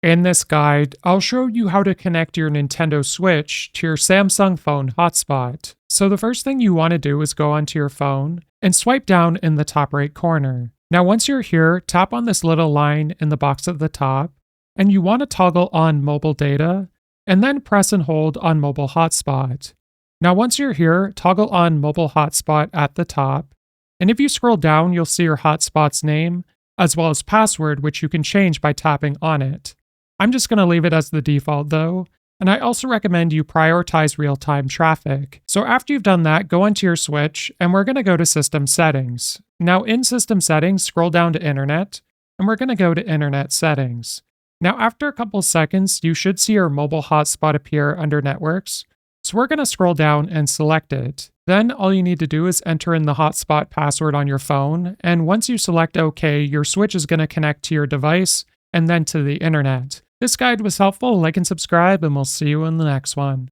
In this guide, I'll show you how to connect your Nintendo Switch to your Samsung phone hotspot. So the first thing you want to do is go onto your phone and swipe down in the top right corner. Now once you're here, tap on this little line in the box at the top, and you want to toggle on mobile data, and then press and hold on mobile hotspot. Now once you're here, toggle on mobile hotspot at the top, and if you scroll down, you'll see your hotspot's name, as well as password, which you can change by tapping on it. I'm just going to leave it as the default though, and I also recommend you prioritize real-time traffic. So after you've done that, go onto your Switch, and we're going to go to System Settings. Now in System Settings, scroll down to Internet, and we're going to go to Internet Settings. Now after a couple seconds, you should see your mobile hotspot appear under Networks, so we're going to scroll down and select it. Then all you need to do is enter in the hotspot password on your phone, and once you select OK, your Switch is going to connect to your device and then to the internet. This guide was helpful. Like and subscribe, and we'll see you in the next one.